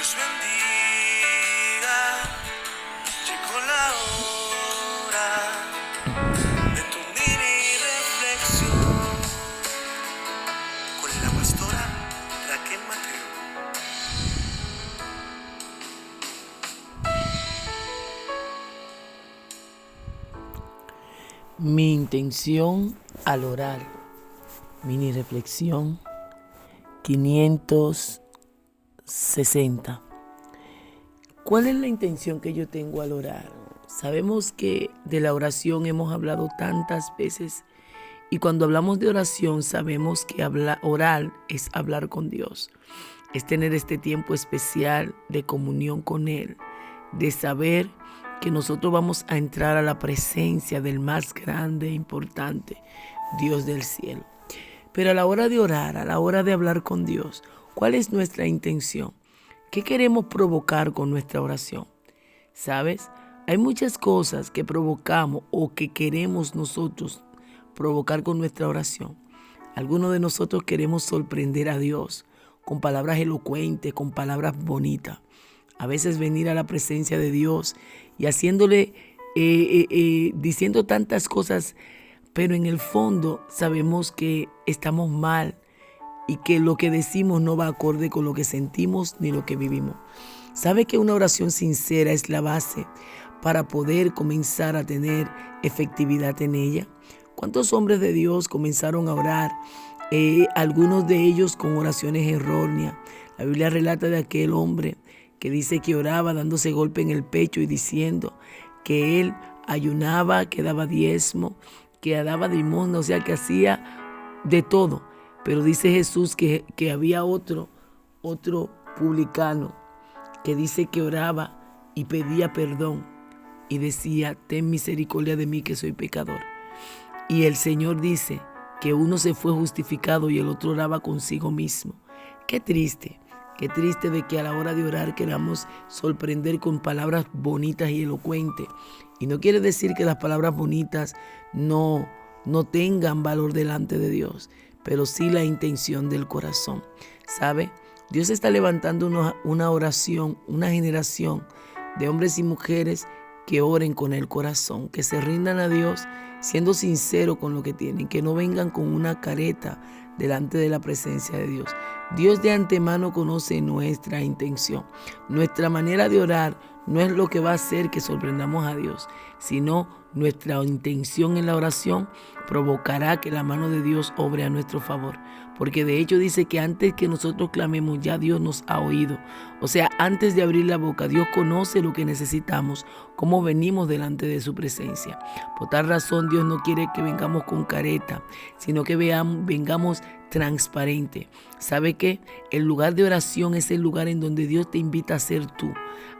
Dios bendiga. Llegó la hora de tu mini reflexión con la pastora Raquel Mateo. Mi intención al orar. Mini reflexión 560. ¿Cuál es la intención que yo tengo al orar? Sabemos que de la oración hemos hablado tantas veces y cuando hablamos de oración sabemos que orar es hablar con Dios, es tener este tiempo especial de comunión con Él, de saber que nosotros vamos a entrar a la presencia del más grande e importante, Dios del cielo. Pero a la hora de orar, a la hora de hablar con Dios, ¿cuál es nuestra intención? ¿Qué queremos provocar con nuestra oración? ¿Sabes? Hay muchas cosas que provocamos o que queremos nosotros provocar con nuestra oración. Algunos de nosotros queremos sorprender a Dios con palabras elocuentes, con palabras bonitas. A veces venir a la presencia de Dios y haciéndole, diciendo tantas cosas, pero en el fondo sabemos que estamos mal y que lo que decimos no va acorde con lo que sentimos ni lo que vivimos. ¿Sabe que una oración sincera es la base para poder comenzar a tener efectividad en ella? ¿Cuántos hombres de Dios comenzaron a orar? Algunos de ellos con oraciones erróneas. La Biblia relata de aquel hombre que dice que oraba dándose golpe en el pecho y diciendo que él ayunaba, que daba diezmo, que daba limosna, o sea que hacía de todo. Pero dice Jesús que había otro publicano que dice que oraba y pedía perdón y decía, ten misericordia de mí que soy pecador. Y el Señor dice que uno se fue justificado y el otro oraba consigo mismo. Qué triste de que a la hora de orar queramos sorprender con palabras bonitas y elocuentes. Y no quiere decir que las palabras bonitas no tengan valor delante de Dios, pero sí la intención del corazón. ¿Sabe? Dios está levantando una oración, una generación de hombres y mujeres que oren con el corazón, que se rindan a Dios siendo sinceros con lo que tienen, que no vengan con una careta delante de la presencia de Dios. Dios de antemano conoce nuestra intención. Nuestra manera de orar no es lo que va a hacer que sorprendamos a Dios, sino nuestra intención en la oración provocará que la mano de Dios obre a nuestro favor. Porque de hecho dice que antes que nosotros clamemos ya Dios nos ha oído. O sea, antes de abrir la boca, Dios conoce lo que necesitamos, cómo venimos delante de su presencia. Por tal razón Dios no quiere que vengamos con careta, sino que vengamos transparente. ¿Sabe qué? El lugar de oración es el lugar en donde Dios te invita a ser tú,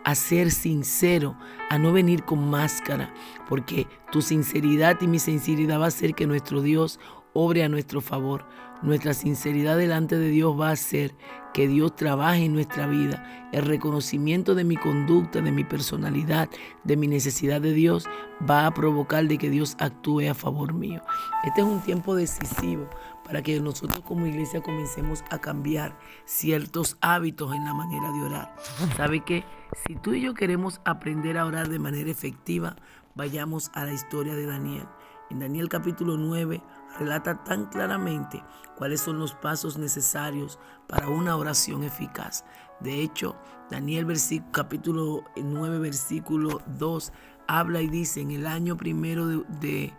a ser sincero, a no venir con máscara, porque tu sinceridad y mi sinceridad va a hacer que nuestro Dios obre a nuestro favor. Nuestra sinceridad delante de Dios va a hacer que Dios trabaje en nuestra vida. El reconocimiento de mi conducta, de mi personalidad, de mi necesidad de Dios va a provocar de que Dios actúe a favor mío. Este es un tiempo decisivo para que nosotros como iglesia comencemos a cambiar ciertos hábitos en la manera de orar. ¿Sabe qué? Si tú y yo queremos aprender a orar de manera efectiva, vayamos a la historia de Daniel. En Daniel capítulo 9 relata tan claramente cuáles son los pasos necesarios para una oración eficaz. De hecho, Daniel capítulo 9 versículo 2 habla y dice, en el año primero de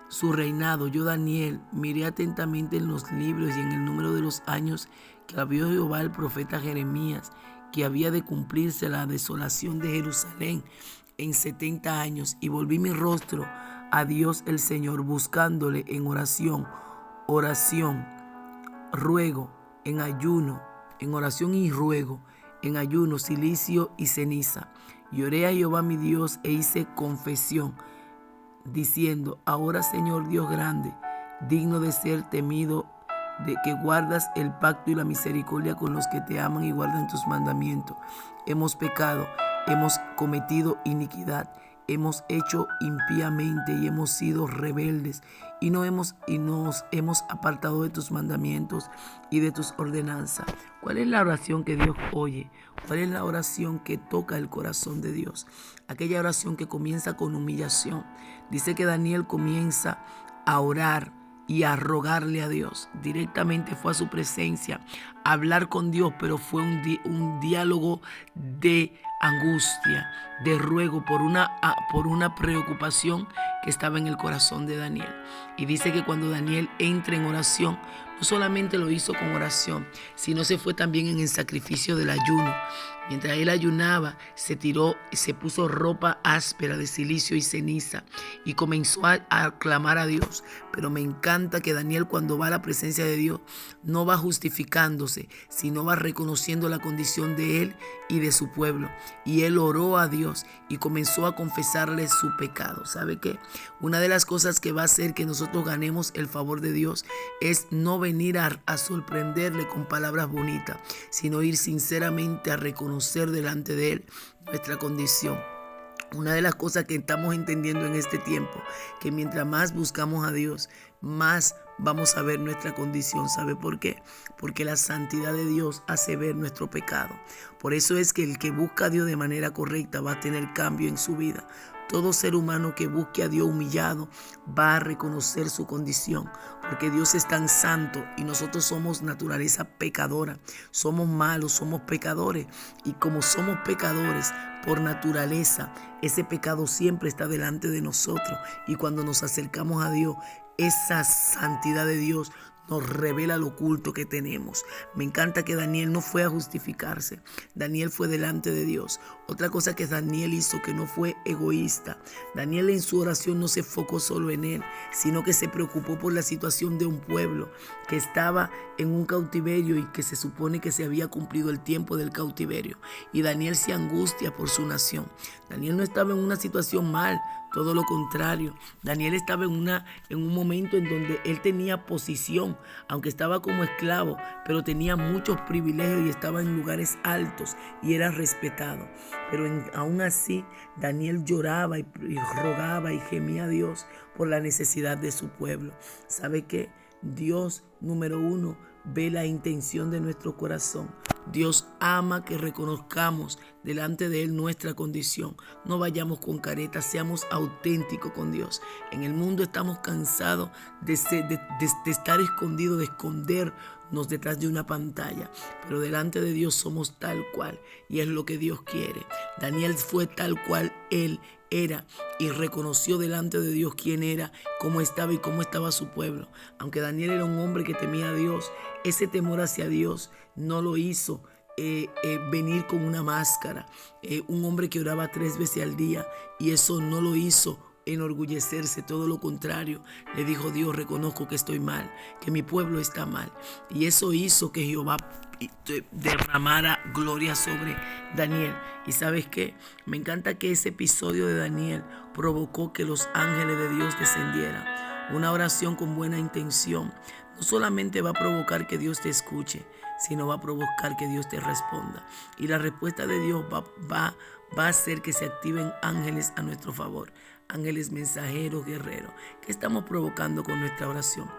su reinado, yo Daniel miré atentamente en los libros y en el número de los años que había Jehová el profeta Jeremías, que había de cumplirse la desolación de Jerusalén en 70 años, y volví mi rostro a Dios el Señor, buscándole en oración, ruego, en ayuno, en oración y ruego, en ayuno, silicio y ceniza. Y oré a Jehová mi Dios e hice confesión, diciendo, ahora Señor Dios grande, digno de ser temido, de que guardas el pacto y la misericordia con los que te aman y guardan tus mandamientos. Hemos pecado, hemos cometido iniquidad hemos hecho impíamente y hemos sido rebeldes y nos hemos apartado de tus mandamientos y de tus ordenanzas. ¿Cuál es la oración que Dios oye? ¿Cuál es la oración que toca el corazón de Dios? Aquella oración que comienza con humillación. Dice que Daniel comienza a orar y a rogarle a Dios. Directamente fue a su presencia a hablar con Dios, pero fue un diálogo de angustia, de ruego por una preocupación que estaba en el corazón de Daniel. Y dice que cuando Daniel entra en oración, no solamente lo hizo con oración, sino se fue también en el sacrificio del ayuno. Mientras él ayunaba, se puso ropa áspera de silicio y ceniza y comenzó a clamar a Dios. Pero me encanta que Daniel, cuando va a la presencia de Dios, no va justificándose, sino va reconociendo la condición de él y de su pueblo. Y él oró a Dios y comenzó a confesarle su pecado. ¿Sabe qué? Una de las cosas que va a hacer que nosotros ganemos el favor de Dios es no venir a sorprenderle con palabras bonitas, sino ir sinceramente a reconocer delante de él nuestra condición. Una de las cosas que estamos entendiendo en este tiempo, que mientras más buscamos a Dios, más vamos a ver nuestra condición. ¿Sabe por qué? Porque la santidad de Dios hace ver nuestro pecado. Por eso es que el que busca a Dios de manera correcta va a tener cambio en su vida. Todo ser humano que busque a Dios humillado va a reconocer su condición, porque Dios es tan santo y nosotros somos naturaleza pecadora. Somos malos, somos pecadores, y como somos pecadores por naturaleza, ese pecado siempre está delante de nosotros, y cuando nos acercamos a Dios, esa santidad de Dios nos revela lo oculto que tenemos. Me encanta que Daniel no fue a justificarse. Daniel fue delante de Dios. Otra cosa que Daniel hizo, que no fue egoísta. Daniel en su oración no se enfocó solo en él, sino que se preocupó por la situación de un pueblo que estaba en un cautiverio y que se supone que se había cumplido el tiempo del cautiverio. Y Daniel se angustia por su nación. Daniel no estaba en una situación mal, todo lo contrario. Daniel estaba en un momento en donde él tenía posición, aunque estaba como esclavo, pero tenía muchos privilegios y estaba en lugares altos y era respetado. Pero aún así, Daniel lloraba y rogaba y gemía a Dios por la necesidad de su pueblo. ¿Sabe qué? Dios, número uno, ve la intención de nuestro corazón. Dios ama que reconozcamos delante de Él nuestra condición. No vayamos con caretas, seamos auténticos con Dios. En el mundo estamos cansados de estar escondidos, de escondernos detrás de una pantalla. Pero delante de Dios somos tal cual, y es lo que Dios quiere. Daniel fue tal cual él era y reconoció delante de Dios quién era, cómo estaba y cómo estaba su pueblo. Aunque Daniel era un hombre que temía a Dios, ese temor hacia Dios no lo hizo venir con una máscara. Un hombre que oraba 3 veces al día, y eso no lo hizo enorgullecerse, todo lo contrario. Le dijo: Dios, reconozco que estoy mal, que mi pueblo está mal. Y eso hizo que Jehová derramara gloria sobre Daniel. Y ¿sabes qué? Me encanta que ese episodio de Daniel provocó que los ángeles de Dios descendieran. Una oración con buena intención no solamente va a provocar que Dios te escuche, sino va a provocar que Dios te responda. Y la respuesta de Dios va a hacer que se activen ángeles a nuestro favor. Ángeles mensajeros, guerreros. ¿Qué estamos provocando con nuestra oración?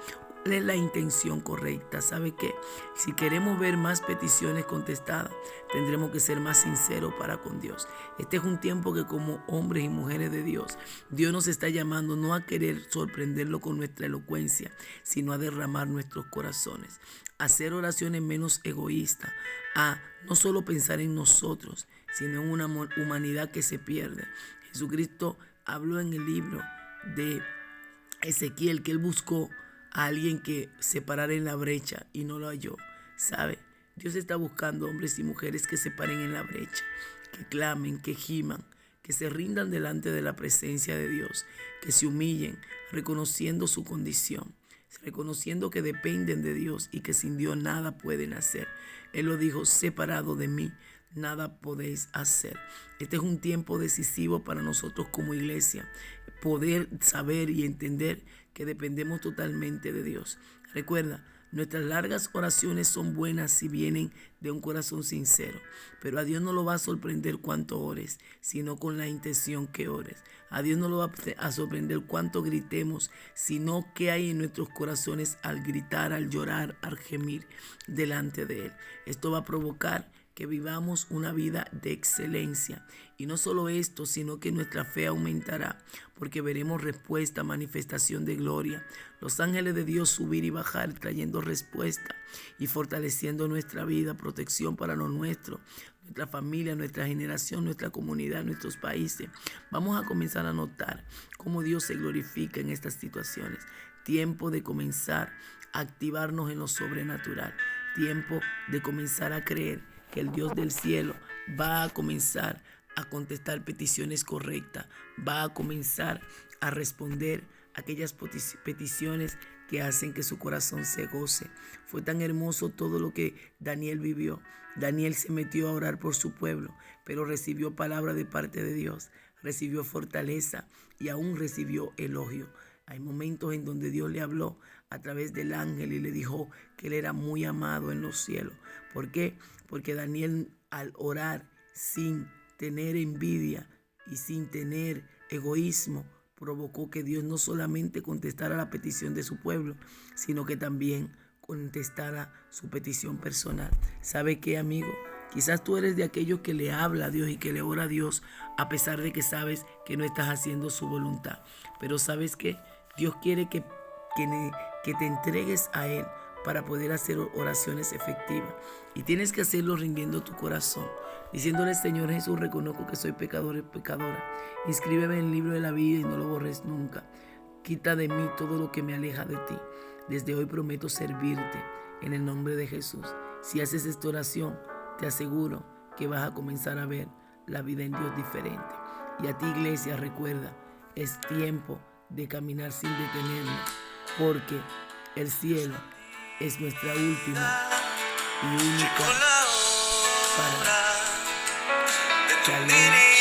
¿Cuál es la intención correcta? ¿Sabe qué? Si queremos ver más peticiones contestadas, tendremos que ser más sinceros para con Dios. Este es un tiempo que, como hombres y mujeres de Dios, Dios nos está llamando no a querer sorprenderlo con nuestra elocuencia, sino a derramar nuestros corazones, a hacer oraciones menos egoístas, a no solo pensar en nosotros, sino en una humanidad que se pierde. Jesucristo habló en el libro de Ezequiel que él buscó a alguien que se parara en la brecha y no lo halló. ¿Sabe? Dios está buscando hombres y mujeres que se paren en la brecha, que clamen, que giman, que se rindan delante de la presencia de Dios, que se humillen, reconociendo su condición, reconociendo que dependen de Dios y que sin Dios nada pueden hacer. Él lo dijo: separado de mí, nada podéis hacer. Este es un tiempo decisivo para nosotros como iglesia, poder saber y entender que dependemos totalmente de Dios. Recuerda, Nuestras largas oraciones son buenas si vienen de un corazón sincero, pero a Dios no lo va a sorprender cuánto ores, sino con la intención que ores. A Dios no lo va a sorprender cuánto gritemos, sino qué hay en nuestros corazones al gritar, al llorar, al gemir delante de Él. Esto va a provocar que vivamos una vida de excelencia. Y no solo esto, sino que nuestra fe aumentará, porque veremos respuesta, manifestación de gloria. Los ángeles de Dios subir y bajar, trayendo respuesta y fortaleciendo nuestra vida, protección para lo nuestro, nuestra familia, nuestra generación, nuestra comunidad, nuestros países. Vamos a comenzar a notar cómo Dios se glorifica en estas situaciones. Tiempo de comenzar a activarnos en lo sobrenatural. Tiempo de comenzar a creer que el Dios del cielo va a comenzar a contestar peticiones correctas, va a comenzar a responder aquellas peticiones que hacen que su corazón se goce. Fue tan hermoso todo lo que Daniel vivió. Daniel se metió a orar por su pueblo, pero recibió palabra de parte de Dios, recibió fortaleza y aún recibió elogio. Hay momentos en donde Dios le habló a través del ángel y le dijo que él era muy amado en los cielos. ¿Por qué? Porque Daniel, al orar sin tener envidia y sin tener egoísmo, provocó que Dios no solamente contestara la petición de su pueblo, sino que también contestara su petición personal. ¿Sabe qué, amigo? Quizás tú eres de aquellos que le habla a Dios y que le ora a Dios a pesar de que sabes que no estás haciendo su voluntad. Pero ¿sabes qué? Dios quiere que te entregues a Él para poder hacer oraciones efectivas. Y tienes que hacerlo rindiendo tu corazón, diciéndole: Señor Jesús, reconozco que soy pecador y pecadora. Inscríbeme en el libro de la vida y no lo borres nunca. Quita de mí todo lo que me aleja de ti. Desde hoy prometo servirte en el nombre de Jesús. Si haces esta oración, te aseguro que vas a comenzar a ver la vida en Dios diferente. Y a ti, iglesia, recuerda, es tiempo de caminar sin detenernos, porque el cielo es nuestra última y única Llegó la hora parada. de tu Shalom. venida.